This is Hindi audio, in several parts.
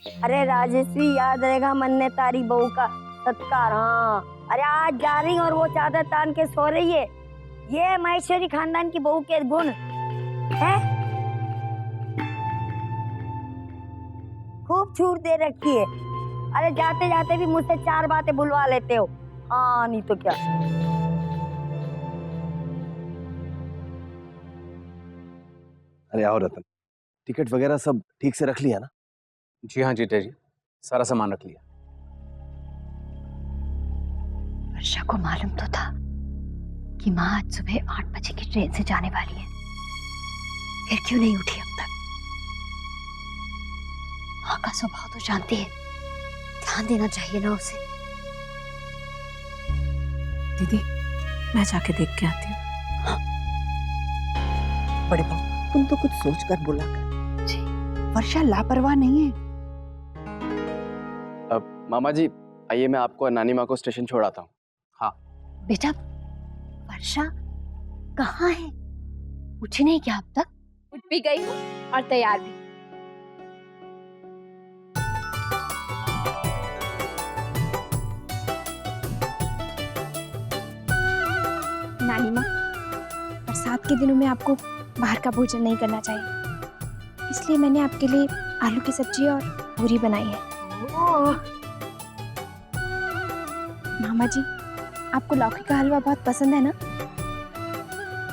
अरे राजश्री, याद रहेगा मन ने तारी बहू का सत्कार। हाँ, अरे आज जा रही और वो चादर तान के सो रही है। ये महेश्वरी खानदान की बहू के गुण है। खूब छूट दे रखी है। अरे जाते जाते भी मुझसे 4 बातें बुलवा लेते हो। हाँ नहीं तो क्या। अरे आओ रतन, टिकट वगैरह सब ठीक से रख लिया ना? जी हाँ जीते जी, सारा सामान रख लिया। वर्षा को मालूम तो था कि माँ आज सुबह 8 बजे की ट्रेन से जाने वाली है, फिर क्यों नहीं उठी अब तक? माँ का स्वभाव तो जानती है, ध्यान देना चाहिए ना उसे। दीदी, मैं जाके देख के आती हूँ। हाँ। बड़े बहू, तुम तो कुछ सोच कर बोला कर। जी। वर्षा लापरवाह नहीं है। अब मामा जी आइए, मैं आपको और नानी माँ को स्टेशन छोड़ाता हूँ। हाँ बेटा, वर्षा कहाँ है? उठी नहीं क्या अब तक? उठ भी गई हूँ और तैयार भी। नानी माँ, बरसात के दिनों में आपको बाहर का भोजन नहीं करना चाहिए, इसलिए मैंने आपके लिए आलू की सब्जी और पूरी बनाई है। मामा जी, आपको लौकी का हलवा बहुत पसंद है ना?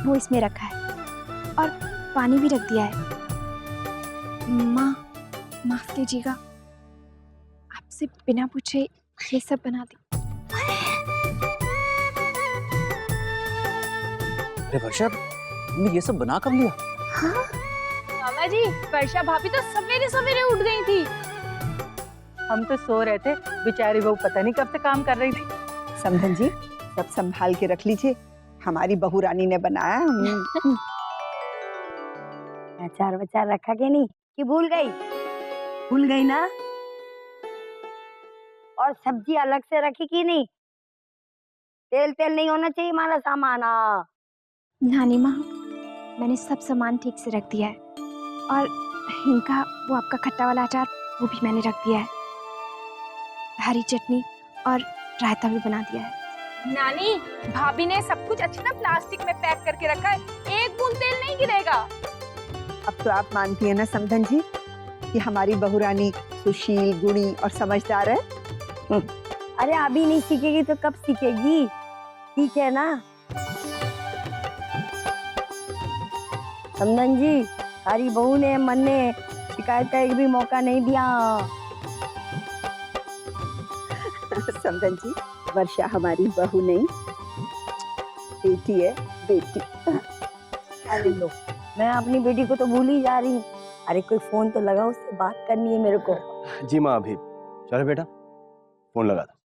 वो इसमें रखा है और पानी भी रख दिया है। माँ, माफ कीजिएगा, आपसे बिना पूछे ये सब बना दी। अरे वर्षा, तुमने ये सब बना कब लिया? हाँ? मामा जी, वर्षा भाभी तो सवेरे सवेरे उठ गई थी। हम तो सो रहे थे, बेचारी बहू पता नहीं कब से काम कर रही थी। समधन जी, सब संभाल के रख लीजिए, हमारी बहू रानी ने बनाया। अचार वचार रखा के नहीं कि भूल गई? भूल गई ना? और सब्जी अलग से रखी कि नहीं? तेल तेल नहीं होना चाहिए हमारा सामान। हाँ नानी माँ, मैंने सब सामान ठीक से रख दिया है और इनका वो आपका खट्टा वाला अचार वो भी मैंने रख दिया है। हरी चटनी और रायता भी बना दिया है। नानी, भाभी ने सब कुछ अच्छी ना प्लास्टिक में पैक करके रखा है, एक बूंद तेल नहीं गिरेगा। अब तो आप मानती है ना समधन जी कि हमारी बहू रानी सुशील, गुणी और समझदार है। अरे अभी नहीं सीखेगी तो कब सीखेगी? ठीक है ना समधन जी, हमारी बहू ने मन ने शिकायत का एक भी मौका नहीं दिया। समधन जी, वर्षा हमारी बहू नहीं, बेटी है, बेटी। अरे लो, मैं अपनी बेटी को तो भूल ही जा रही हूँ। अरे कोई फोन तो लगा, उससे बात करनी है मेरे को। जी माँ, अभी चलो बेटा, फोन लगा दो।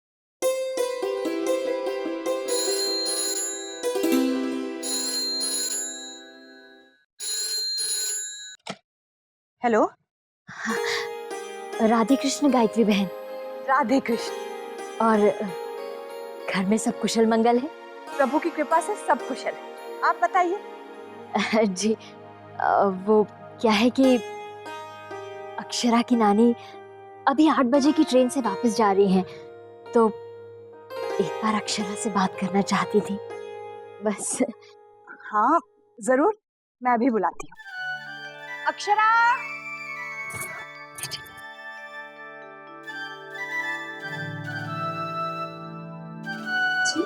हेलो। हाँ, राधे कृष्ण गायत्री बहन। राधे कृष्ण। और घर में सब कुशल मंगल है? प्रभु की कृपा से सब कुशल है, आप बताइए। जी, वो क्या है कि अक्षरा की नानी अभी 8 बजे की ट्रेन से वापस जा रही हैं, तो एक बार अक्षरा से बात करना चाहती थी बस। हाँ जरूर, मैं अभी बुलाती हूँ। अक्षरा, जी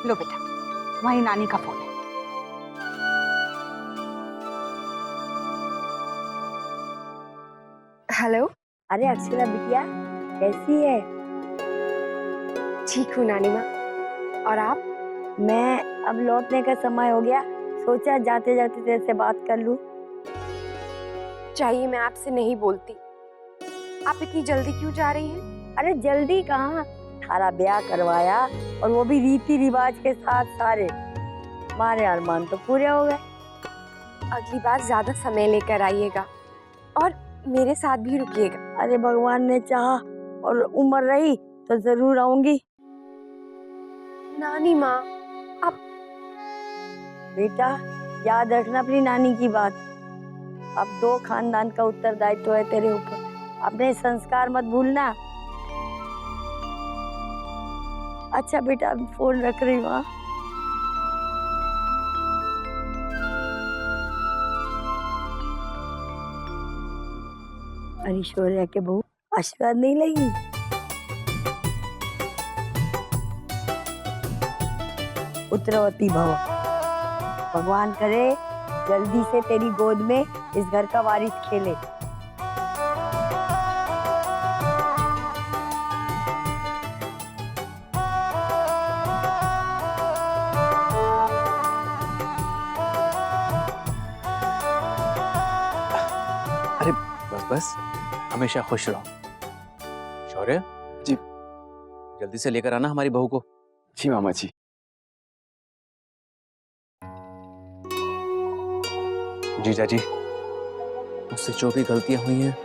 लो बेटा, तुम्हारी नानी का फोन है। हेलो। अरे अक्षरा बिटिया, कैसी है? ठीक हूँ नानी माँ, और आप? मैं अब लौटने का समय हो गया, सोचा जाते जाते तेरे से बात कर लूं। चाहिए मैं आपसे नहीं बोलती, आप इतनी जल्दी क्यों जा रही हैं? अरे जल्दी कहाँ, थारा ब्याह करवाया और वो भी रीति रिवाज के साथ। सारे हमारे अरमान तो पूरे हो गए। अगली बार ज्यादा समय लेकर आइएगा और मेरे साथ भी रुकिएगा। अरे भगवान ने चाहा और उम्र रही तो जरूर आऊंगी। नानी माँ, आप बेटा याद रखना अपनी नानी की बात। अब 2 खानदान का उत्तरदायित्व है तेरे ऊपर। अपने संस्कार मत भूलना। अच्छा बेटा, अब फोन रख रही हूँ। हाँ? अरे शौर्य के बहू आशीर्वाद नहीं लेगी? उत्तरवती भव। भगवान करे जल्दी से तेरी गोद में इस घर का वारिस खेले। अरे बस बस, हमेशा खुश रहो। शौर्य जी। जल्दी से लेकर आना हमारी बहू को। जी मामा जी। जीजा जी, मुझसे जो भी गलतियां हुई हैं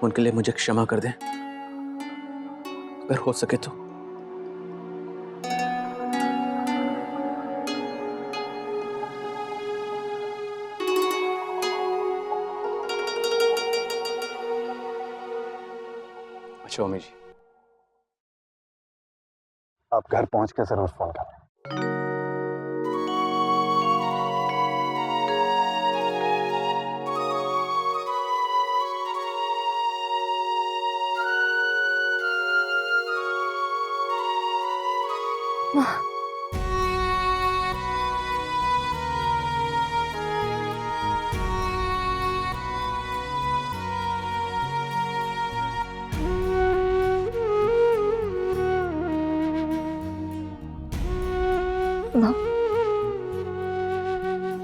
उनके लिए मुझे क्षमा कर दें, अगर हो सके तो। अच्छा मम्मी जी, आप घर पहुंच के जरूर फोन करें। माँ,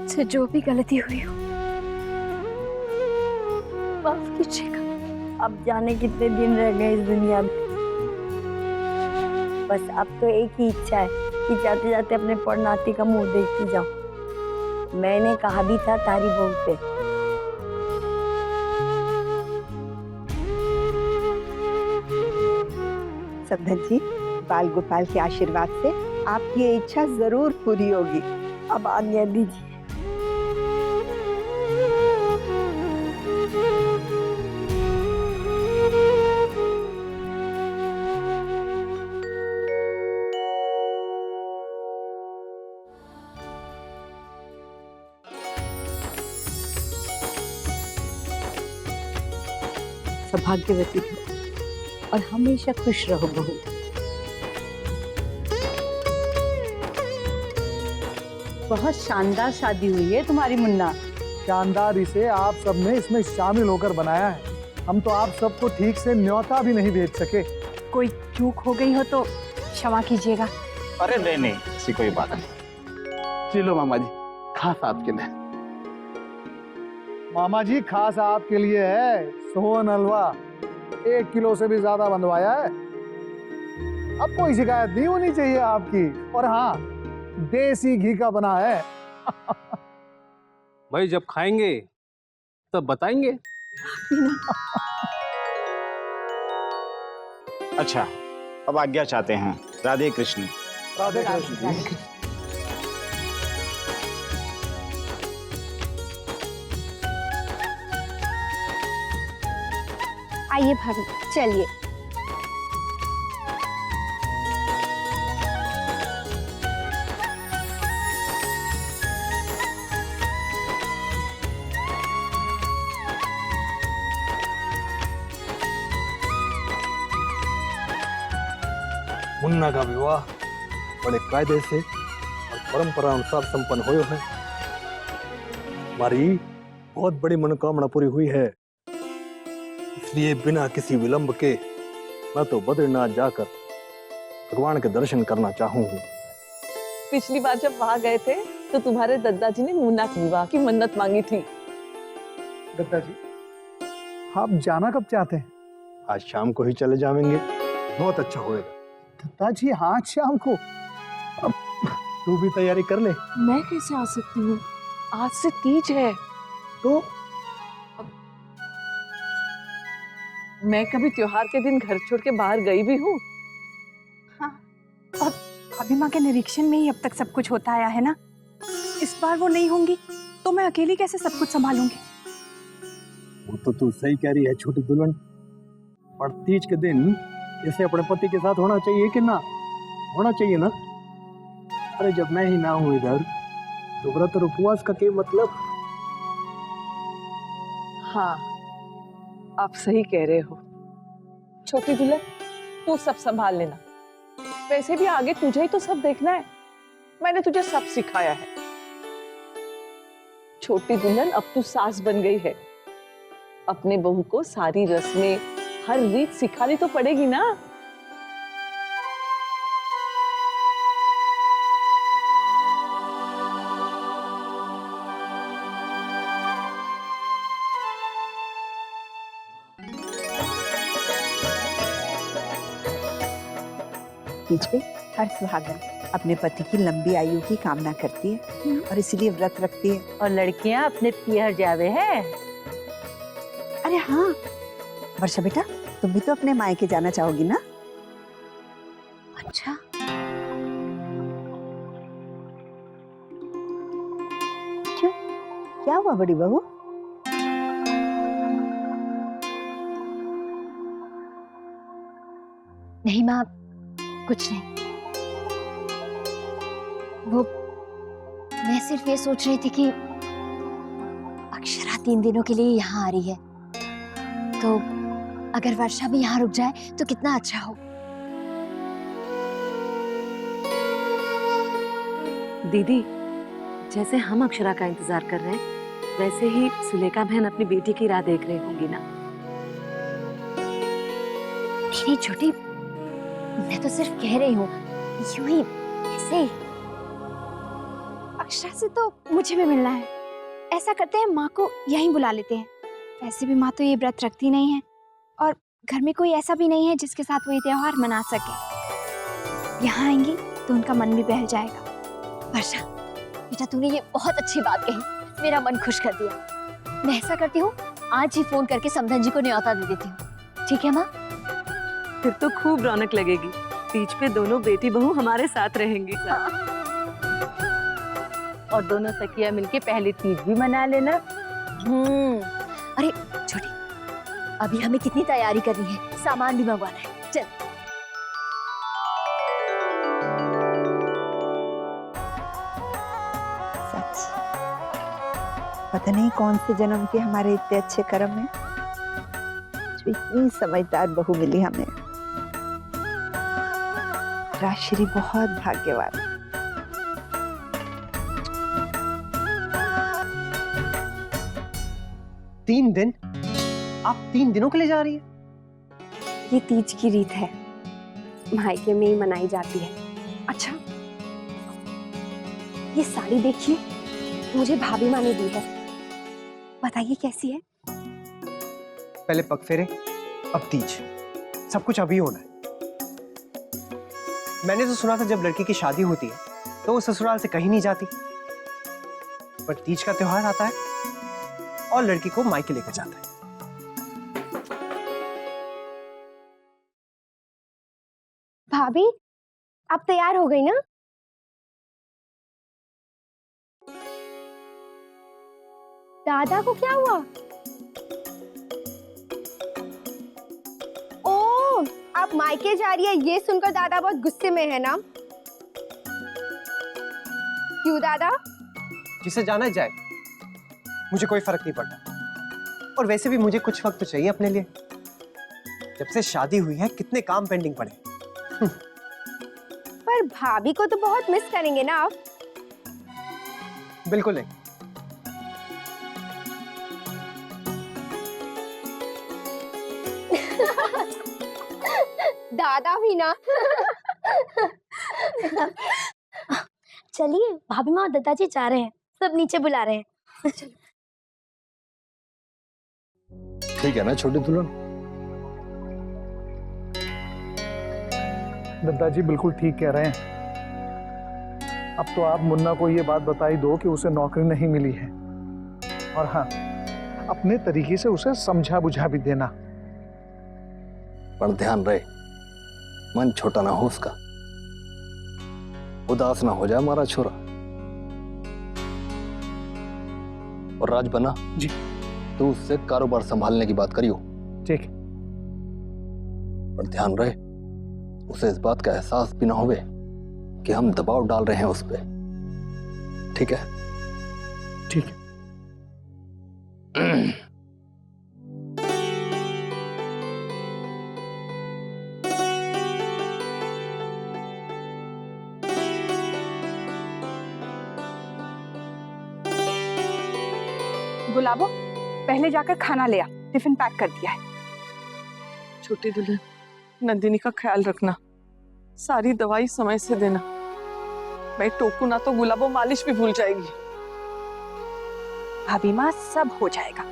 से जो भी गलती हुई हो माफ कीजिएगा। अब जाने कितने दिन रह गए इस दुनिया में। बस अब तो एक ही इच्छा है कि जाते जाते अपने पड़नाती का मुंह देखती जाऊं। मैंने कहा भी था तारी बहू से। समधन जी, बाल गोपाल के आशीर्वाद से आपकी ये इच्छा जरूर पूरी होगी। अब आज्ञा दीजिए। सौभाग्यवती हो और हमेशा खुश रहो बहू। बहुत शानदार शादी हुई है तुम्हारी मुन्ना। शानदारी से आप सब ने इसमें शामिल होकर बनाया है। हम तो आप सबको ठीक से न्योता भी नहीं भेज सके। कोई चूक हो गई हो तो क्षमा कीजिएगा। अरे नहीं नहीं, ऐसी कोई बात नहीं। चलो मामा जी, खास आपके लिए। मामा जी, खास आपके लिए है सोन हलवा। 1 किलो से भी ज्यादा बनवाया है। अब कोई शिकायत नहीं होनी चाहिए आपकी। और हाँ, देसी घी का बना है। भाई जब खाएंगे तब बताएंगे। अच्छा, अब आज्ञा चाहते हैं। राधे कृष्ण। राधे कृष्ण। आइए भाभी, चलिए। मुन्ना का विवाह बड़े कायदे से और परंपरा अनुसार संपन्न हुए है। हमारी बहुत बड़ी मनोकामना पूरी हुई है। इसलिए बिना किसी विलंब के मैं तो बद्रीनाथ जाकर भगवान के दर्शन करना चाहूंगा। पिछली बार जब वहां गए थे तो तुम्हारे दादाजी ने मुन्ना के विवाह की मन्नत मांगी थी। दादाजी, आप जाना कब चाहते हैं? आज शाम को ही चले जाएंगे, बहुत अच्छा होएगा। दादाजी, आज शाम को? अब तू भी तैयारी कर ले। मैं कैसे आ सकती हूँ? आज से तीज है। तो मैं कभी त्योहार के दिन घर छोड़ के बाहर गई भी हूँ? हाँ, और अभी माँ के निरीक्षण में ही अब तक सब कुछ होता आया है ना। इस बार वो नहीं होंगी तो मैं अकेली कैसे सब कुछ संभालूंगी? वो तो तू सही कह रही है छोटी दुल्हन, पर तीज के दिन इसे अपने पति के साथ होना चाहिए कि ना होना चाहिए ना। अरे जब मैं ही ना हूं इधर तो व्रत और उपवास का क्या मतलब। हाँ, आप सही कह रहे हो। छोटी दुल्हन, तू सब संभाल लेना। वैसे भी आगे तुझे ही तो सब देखना है। मैंने तुझे सब सिखाया है। छोटी दुल्हन, अब तू सास बन गई है। अपने बहू को सारी रस्में, हर रीत सिखानी तो पड़ेगी ना। तीज पे हर सुहागन अपने पति की लंबी आयु की कामना करती है और इसीलिए व्रत रखती है। और लड़कियां अपने पियर जावे हैं। अरे हाँ वर्षा बेटा, तुम भी तो अपने मायके जाना चाहोगी ना? अच्छा, क्यों, क्या हुआ बड़ी बहू? नहीं माँ, कुछ नहीं। वो मैं सिर्फ ये सोच रही थी कि अक्षरा 3 दिनों के लिए यहाँ आ रही है, तो अगर वर्षा भी यहाँ रुक जाए तो कितना अच्छा हो। दीदी, जैसे हम अक्षरा का इंतजार कर रहे हैं, वैसे ही सुलेखा बहन अपनी बेटी की राह देख रही होंगी ना। नहीं छोटी, मैं तो सिर्फ कह रही हूँ, यूं ही ऐसे ही। अक्षरा से तो मुझे भी मिलना है। ऐसा करते हैं, माँ को यहीं बुला लेते हैं। वैसे भी माँ तो ये व्रत रखती नहीं है और घर में कोई ऐसा भी नहीं है जिसके साथ वो ये त्योहार मना सके। यहाँ आएंगी तो उनका मन भी बहल जाएगा। वर्षा बेटा, तूने ये बहुत अच्छी बात कही, मेरा मन खुश कर दिया। मैं ऐसा करती हूँ, आज ही फोन करके समधन जी को न्योता दे देती हूँ। ठीक है माँ? फिर तो खूब रौनक लगेगी। तीज पे दोनों बेटी बहू हमारे साथ रहेंगी। और दोनों सखिया मिलके पहली तीज भी मना लेना। अरे छोटी, अभी हमें कितनी तैयारी करनी है, सामान भी मंगवाना है। चल। सच, पता नहीं कौन से जन्म के हमारे इतने अच्छे कर्म हैं जो इतनी समझदार बहू मिली हमें। राजश्री बहुत भाग्यवान। तीन दिन? आप 3 दिनों के लिए जा रही है? ये तीज की रीत है, मायके में ही मनाई जाती है। अच्छा, ये साड़ी देखिए, मुझे भाभी माँ ने दी है। बताइए कैसी है? पहले पग फेरे, अब तीज, सब कुछ अभी होना है। मैंने तो सुना था जब लड़की की शादी होती है तो वो ससुराल से कहीं नहीं जाती, पर तीज का त्योहार आता है और लड़की को मायके लेकर जाता है। भाभी, आप तैयार हो गई ना? दादा को क्या हुआ? ओ, आप मायके जा रही है, ये सुनकर दादा बहुत गुस्से में है ना? क्यों दादा? जिसे जाना जाए, मुझे कोई फर्क नहीं पड़ता। और वैसे भी मुझे कुछ वक्त तो चाहिए अपने लिए। जब से शादी हुई है कितने काम पेंडिंग पड़े। पर भाभी को तो बहुत मिस करेंगे ना आप? बिल्कुल नहीं। दादा भी ना। चलिए, भाभी माँ और दादाजी जा रहे हैं, सब नीचे बुला रहे हैं। ठीक है ना छोटी दुल्हन? दादाजी बिल्कुल ठीक कह रहे हैं। अब तो आप मुन्ना को ये बात बताई दो कि उसे नौकरी नहीं मिली है, और हाँ, अपने तरीके से उसे समझा बुझा भी देना। पर ध्यान रहे, मन छोटा ना हो उसका, उदास ना हो जाए हमारा छोरा। और राज बना जी, तू उससे कारोबार संभालने की बात करियो। ठीक। पर ध्यान रहे उसे इस बात का एहसास भी ना होवे कि हम दबाव डाल रहे हैं उस पे। ठीक है? ठीक है। गुलाबो, पहले जाकर खाना ले आ, टिफिन पैक कर दिया है। छोटी दुल्हन, नंदिनी का ख्याल रखना, सारी दवाई समय से देना। मैं टोकू ना तो गुलाबो मालिश भी भूल जाएगी। भाभी माँ, सब हो जाएगा।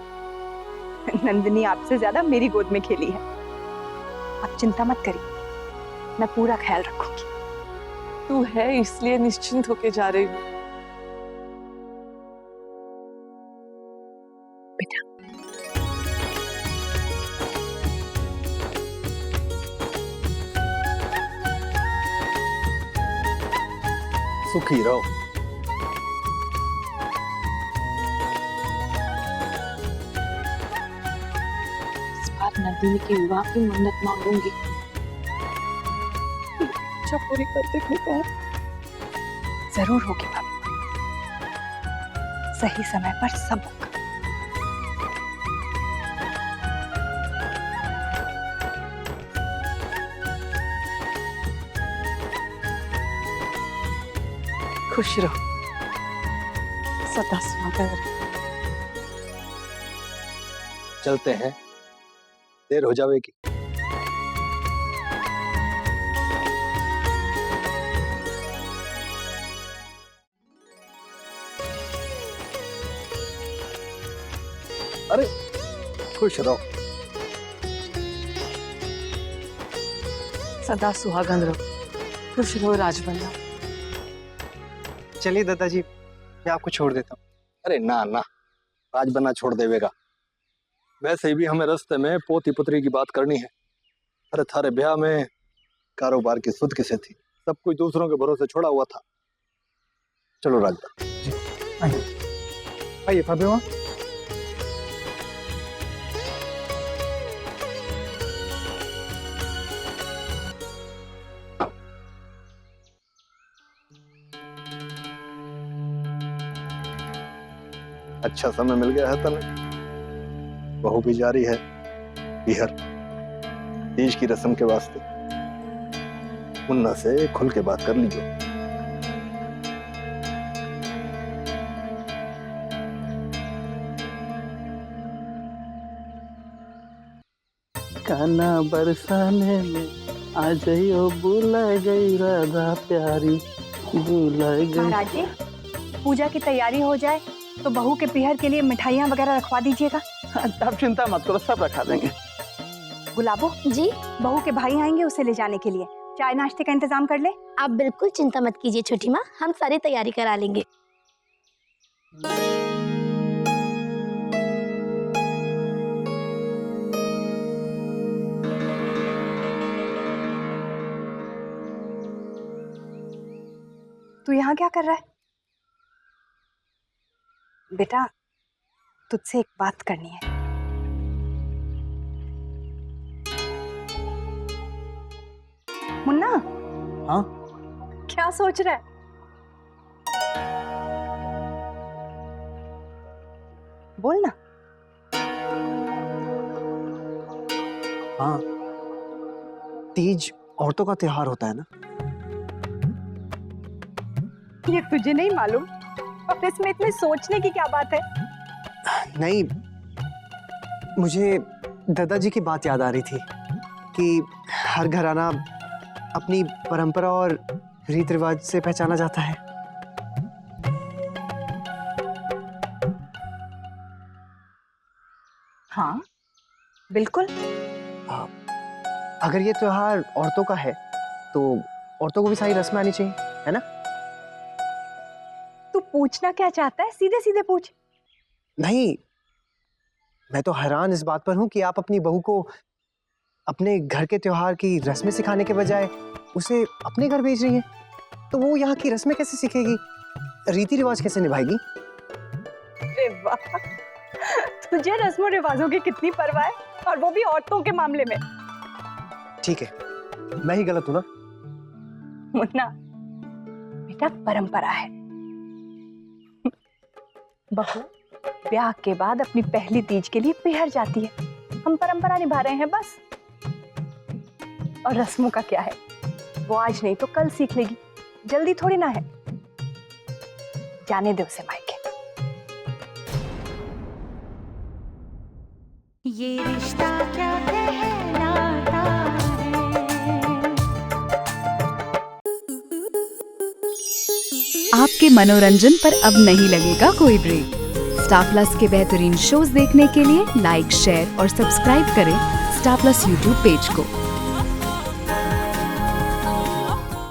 नंदिनी आपसे ज्यादा मेरी गोद में खेली है। आप चिंता मत करिए, मैं पूरा ख्याल रखूंगी। तू है इसलिए निश्चिंत होके जा रही हूँ। सुखी रहो। इस बार नंदिनी की विवाह की मन्नत मांगूंगी। इच्छा पूरी कर दे कृपा। जरूर होगी भाभी, सही समय पर सब होगा। खुश रहो, सदा सुहागन रहो। चलते हैं, देर हो जाएगी। अरे खुश रहो। सदा सुहागन रहो, खुश रहो राजबल्लभ। चलिए दादाजी, मैं आपको छोड़ देता हूँ। अरे ना ना, राज बना छोड़ देवेगा। वैसे भी हमें रास्ते में पोती पुत्री की बात करनी है। अरे थारे ब्याह में कारोबार की सुध किसे थी? सब कुछ दूसरों के भरोसे छोड़ा हुआ था। चलो राजबा। आइए भाभी माँ। अच्छा समय मिल गया है तने। बहू भी जारी है बिहार तीज की रस्म के वास्ते। मुन्ना से खुल के बात कर लीजिए। काना बरसाने में आ जाइयो, बुला गई राधा प्यारी, बुला गई। महाराज जी, पूजा की तैयारी हो जाए तो बहू के पीहर के लिए मिठाइयाँ वगैरह रखवा दीजिएगा। आप चिंता मत करो, सब रखा देंगे। गुलाबो जी, बहू के भाई आएंगे उसे ले जाने के लिए, चाय नाश्ते का इंतजाम कर ले। आप बिल्कुल चिंता मत कीजिए छोटी माँ, हम सारी तैयारी करा लेंगे। तू यहाँ क्या कर रहा है? बेटा, तुझसे एक बात करनी है। मुन्ना। हाँ? क्या सोच रहा है? बोल ना। हाँ, तीज औरतों का त्योहार होता है ना? ये तुझे नहीं मालूम? और इसमें इतने सोचने की क्या बात है? नहीं, मुझे दादाजी की बात याद आ रही थी कि हर घराना अपनी परंपरा और रीत रिवाज से पहचाना जाता है। हाँ, बिल्कुल। अगर ये त्योहार औरतों का है तो औरतों को भी सारी रस्में आनी चाहिए, है ना? तू पूछना क्या चाहता है? सीधे सीधे पूछ। नहीं, मैं तो हैरान इस बात पर हूं कि आप अपनी बहू को अपने घर के त्योहार की रस्में सिखाने के बजाय उसे अपने घर भेज रही हैं। तो वो यहाँ की रस्में कैसे सीखेगी, रीति रिवाज कैसे निभाएगी? अरे वाह, तुझे रस्मों रिवाजों की कितनी परवाह है, और वो भी औरतों के मामले में। ठीक है, मैं ही गलत हूं ना। मुन्ना बेटा, परंपरा है। बहू ब्याह के बाद अपनी पहली तीज के लिए पिहर जाती है, हम परंपरा निभा रहे हैं बस। और रस्मों का क्या है, वो आज नहीं तो कल सीख लेगी, जल्दी थोड़ी ना है। जाने दे उसे मायके। ये रिश्ता क्या कहलाता है। आपके मनोरंजन पर अब नहीं लगेगा कोई ब्रेक। स्टार प्लस के बेहतरीन शोज देखने के लिए लाइक, शेयर और सब्सक्राइब करें स्टार प्लस यूट्यूब पेज को।